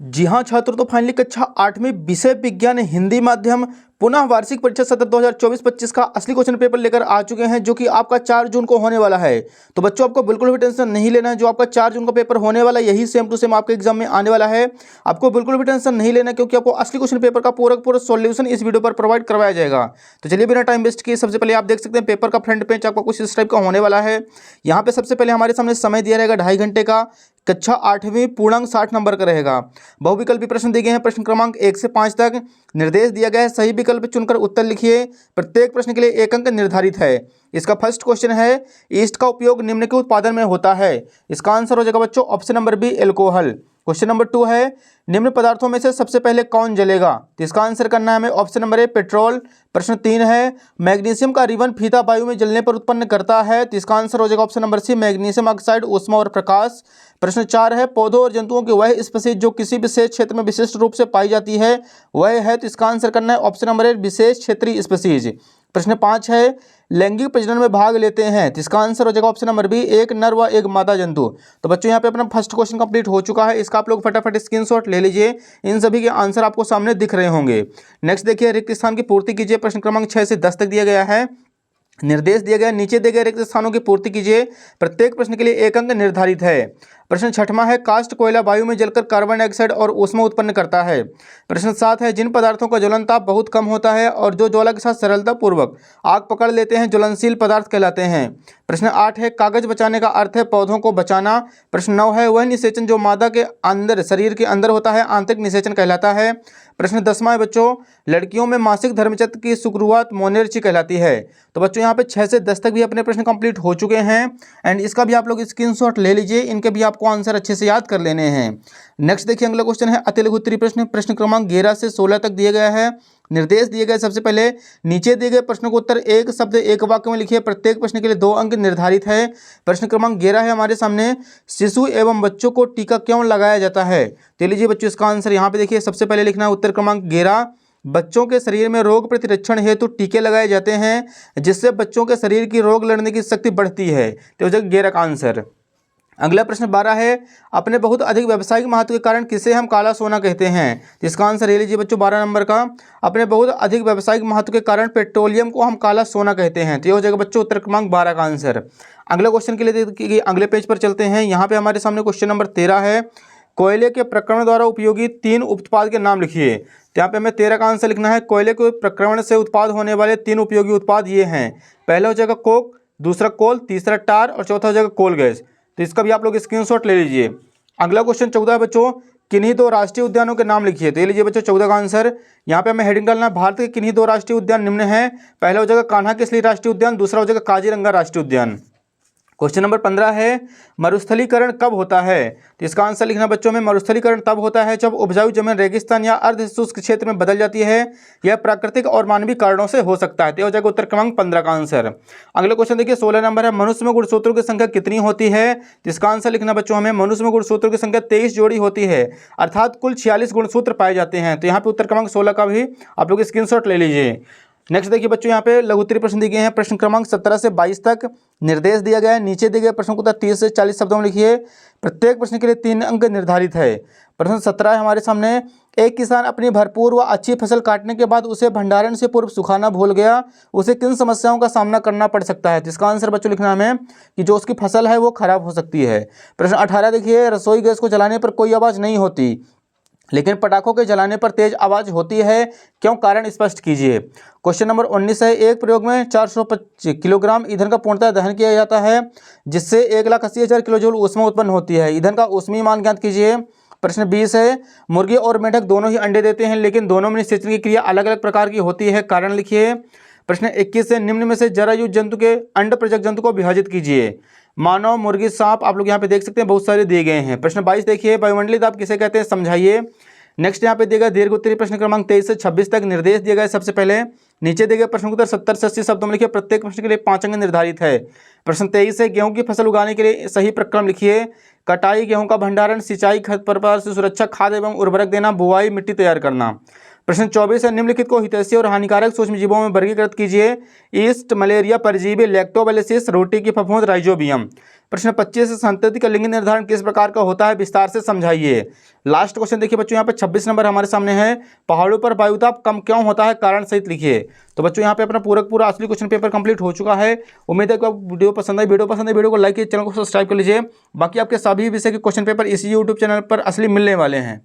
जी हाँ छात्रों, तो फाइनली कक्षा 8वीं विषय विज्ञान हिंदी माध्यम पुनः वार्षिक परीक्षा सत्र 2024-25 का असली क्वेश्चन पेपर लेकर आ चुके हैं, जो कि आपका 4 जून को होने वाला है। तो बच्चों, आपको बिल्कुल भी टेंशन नहीं लेना है। जो आपका 4 जून का पेपर होने वाला है, यही सेम टू सेम आपके एग्जाम में आने वाला है। आपको बिल्कुल भी टेंशन नहीं लेना है, क्योंकि आपको असली क्वेश्चन पेपर का पूरा सॉल्यूशन इस वीडियो पर प्रोवाइड करवाया जाएगा। तो चलिए बिना टाइम वेस्ट किए सबसे पहले आप देख सकते हैं पेपर का फ्रंट पेज आपका कुछ इस टाइप का होने वाला है। यहाँ पे सबसे पहले हमारे सामने समय दिया रहेगा 2.5 घंटे का। कक्षा 8वीं पूर्णांक 60 नंबर का रहेगा। बहुविकल्पी प्रश्न दिए गए हैं प्रश्न क्रमांक 1 से 5 तक। निर्देश दिया गया है सही विकल्प चुनकर उत्तर लिखिए। प्रत्येक प्रश्न के लिए 1 अंक निर्धारित है। इसका फर्स्ट क्वेश्चन है, ईस्ट का उपयोग निम्न के उत्पादन में होता है। इसका आंसर हो जाएगा बच्चों option number B, alcohol. Question number 2 है, निम्न पदार्थों में से सबसे पहले कौन जलेगा। तो इसका आंसर करना है हमें ऑप्शन नंबर ए, पेट्रोल। प्रश्न 3 है, मैग्नीशियम का रिबन फीता वायु में जलने पर उत्पन्न करता है। तो इसका आंसर हो जाएगा option number C, magnesium oxide, ऊष्मा और प्रकाश। प्रश्न 4 है, पौधों और जंतुओं की वह स्पीशीज जो किसी विशेष क्षेत्र में विशिष्ट रूप से पाई जाती है वह है। तो इसका आंसर करना है ऑप्शन नंबर ए, विशेष क्षेत्रीय स्पीशीज। प्रश्न 5 है, लैंगिक प्रजनन में भाग लेते हैं। तो इसका आंसर हो जाएगा ऑप्शन नंबर बी, एक नर व एक मादा जंतु। तो बच्चों यहाँ पे अपना फर्स्ट क्वेश्चन कंप्लीट हो चुका है। इसका आप लोग फटाफट स्क्रीनशॉट ले लीजिए। इन सभी के आंसर आपको सामने दिख रहे होंगे। नेक्स्ट देखिए, रिक्त स्थान की पूर्ति कीजिए। प्रश्न क्रमांक 6 से 10 तक दिया गया है। निर्देश दिया गया, नीचे दिए गए रिक्त स्थानों की पूर्ति कीजिए। प्रत्येक प्रश्न के लिए 1 अंक निर्धारित है। प्रश्न 6वां है, कास्ट कोयला वायु में जलकर कार्बन डाइऑक्साइड और ऊष्मा उत्पन्न करता है। प्रश्न 7 है, जिन पदार्थों का ज्वलन ताप बहुत कम होता है और जो ज्वाला के साथ सरलता पूर्वक आग पकड़ लेते हैं ज्वलनशील पदार्थ कहलाते हैं। प्रश्न 8 है, कागज बचाने का अर्थ है पौधों को बचाना। प्रश्न 9 है, वह निषेचन जो मादा के अंदर शरीर के अंदर होता है आंतरिक निषेचन कहलाता है। प्रश्न 10वां है बच्चों, लड़कियों में मासिक धर्मचक्र की शुरुआत मोनेर्ची कहलाती है। तो बच्चों यहाँ पे 6 से 10 तक भी अपने प्रश्न कंप्लीट हो चुके हैं एंड इसका भी आप लोग स्क्रीनशॉट ले लीजिए। इनके भी आपको आंसर अच्छे से याद कर लेने हैं। नेक्स्ट देखिए, अगला क्वेश्चन है अतिलघु उत्तरीय प्रश्न। प्रश्न क्रमांक 11 से 16 तक दिया गया है। निर्देश दिए गए, सबसे पहले नीचे दिए गए प्रश्नों को उत्तर एक शब्द एक वाक्य में लिखिए। प्रत्येक प्रश्न के लिए 2 अंक निर्धारित है। प्रश्न क्रमांक 11 है हमारे सामने, शिशु एवं बच्चों को टीका क्यों लगाया जाता है। तो लीजिए बच्चों, इसका आंसर यहाँ पे देखिए, सबसे पहले लिखना है उत्तर क्रमांक 11, बच्चों के शरीर में रोग प्रतिरक्षण हेतु टीके लगाए जाते हैं जिससे बच्चों के शरीर की रोग लड़ने की शक्ति बढ़ती है। तो हो जाएगा 11 का आंसर। अगला प्रश्न 12 है, अपने बहुत अधिक व्यावसायिक महत्व के कारण किसे हम काला सोना कहते हैं। तो इसका आंसर ये लीजिए बच्चों 12 नंबर का, अपने बहुत अधिक व्यावसायिक महत्व के कारण पेट्रोलियम को हम काला सोना कहते हैं। तो ये हो जाएगा बच्चों उत्तर क्रमांक 12 का आंसर। अगले क्वेश्चन के लिए देखिए, अगले पेज पर चलते हैं। यहाँ पे हमारे सामने क्वेश्चन नंबर 13 है, कोयले के प्रक्रमण द्वारा उपयोगी 3 उत्पाद के नाम लिखिए। तो यहाँ पे हमें 13 का आंसर लिखना है, कोयले के प्रक्रमण से उत्पाद होने वाले 3 उपयोगी उत्पाद ये हैं। पहला हो जाएगा कोक, दूसरा कोल, तीसरा टार और चौथा हो जाएगा कोल गैस। तो इसका भी आप लोग स्क्रीनशॉट ले लीजिए। अगला क्वेश्चन 14 है बच्चों, किन्हीं 2 राष्ट्रीय उद्यानों के नाम लिखिए। तो ये लीजिए बच्चों 14 का आंसर। यहाँ पे हमें हेडिंग डालना है, भारत के किन्हीं 2 राष्ट्रीय उद्यान निम्न हैं। पहला हो जाएगा कान्हा किसली राष्ट्रीय उद्यान, दूसरा हो जाएगा काजीरंगा राष्ट्रीय उद्यान। क्वेश्चन नंबर 15 है, मरुस्थलीकरण कब होता है। तो इसका आंसर लिखना बच्चों में, मरुस्थलीकरण तब होता है जब उपजाऊ जमीन रेगिस्तान या अर्ध शुष्क क्षेत्र में बदल जाती है। यह प्राकृतिक और मानवीय कारणों से हो सकता है। तो हो जाएगा उत्तर क्रमांक 15 का आंसर। अगला क्वेश्चन देखिए 16 नंबर है, मनुष्य में गुणसूत्रों की संख्या कितनी होती है। तो इसका आंसर लिखना बच्चों हमें, मनुष्य में गुणसूत्रों की संख्या 23 जोड़ी होती है, अर्थात कुल 46 गुणसूत्र पाए जाते हैं। तो यहाँ पे उत्तर क्रमांक 16 का भी आप लोग स्क्रीनशॉट ले लीजिए। नेक्स्ट देखिए बच्चों, यहाँ पे लघु उत्तरीय प्रश्न दिए गए हैं। प्रश्न क्रमांक 17 से 22 तक। निर्देश दिया गया है, नीचे दिए गए प्रश्नों को 30 से 40 शब्दों में लिखिए। प्रत्येक प्रश्न के लिए 3 अंक निर्धारित है। प्रश्न 17 है हमारे सामने, एक किसान अपनी भरपूर व अच्छी फसल काटने के बाद उसे भंडारण से पूर्व सुखाना भूल गया, उसे किन समस्याओं का सामना करना पड़ सकता है। तो इसका आंसर बच्चों लिखना हमें कि जो उसकी फसल है वो खराब हो सकती है। प्रश्न 18 देखिए, रसोई गैस को जलाने पर कोई आवाज़ नहीं होती लेकिन पटाखों के जलाने पर तेज आवाज होती है, क्यों, कारण स्पष्ट कीजिए। क्वेश्चन नंबर 19 है, एक प्रयोग में 425 किलोग्राम ईंधन का पूर्णतः दहन किया जाता है जिससे 1,80,000 किलो जूल ऊष्मा उत्पन्न होती है। ईंधन का ऊष्मीय मान ज्ञात कीजिए। प्रश्न 20 है, मुर्गी और मेढक दोनों ही अंडे देते हैं लेकिन दोनों में निषेचन की क्रिया अलग अलग प्रकार की होती है, कारण लिखिए। प्रश्न 21 है, निम्न में से जरायुज जंतु के अंड प्रजक जंतु को विभाजित कीजिए। मानव, मुर्गी, सांप, आप लोग यहाँ पे देख सकते हैं बहुत सारे दिए गए हैं। प्रश्न 22 देखिए, वायुमंडलीय दाब किसे कहते हैं, समझाइए। नेक्स्ट यहाँ पे दिएगा दीर्घ उत्तरीय प्रश्न क्रमांक 23 से 26 तक। निर्देश दिए गए, सबसे पहले नीचे दिए गए प्रश्न उत्तर 70 से 80 शब्दों में लिखिए। प्रत्येक प्रश्न के लिए 5 अंक निर्धारित है। प्रश्न 23 है, गेहूं की फसल उगाने के लिए सही प्रक्रम लिखिए। कटाई, गेहूं का भंडारण, सिंचाई, खरपतवार से सुरक्षा, खाद एवं उर्वरक देना, बुआई, मिट्टी तैयार करना। प्रश्न 24 है, निम्नलिखित को हितैषी और हानिकारक सूक्ष्मजीवों में वर्गीकृत कीजिए। ईस्ट, मलेरिया परजीवी, लैक्टोबैसिलस, रोटी की फफूंद, राइजोबियम। प्रश्न 25 है, संतति का लिंग निर्धारण किस प्रकार का होता है, विस्तार से समझाइए। लास्ट क्वेश्चन देखिए बच्चों, यहाँ पे 26 नंबर हमारे सामने है, पहाड़ों पर वायुताप कम क्यों होता है, कारण सहित लिखिए। तो बच्चों यहाँ पे अपना पूरा असली क्वेश्चन पेपर कंप्लीट हो चुका है। उम्मीद है कि आपको वीडियो पसंद आई। वीडियो को लाइक कीजिए, चैनल को सब्सक्राइब कर लीजिए। बाकी आपके सभी विषय के क्वेश्चन पेपर इसी यूट्यूब चैनल पर असली मिलने वाले हैं।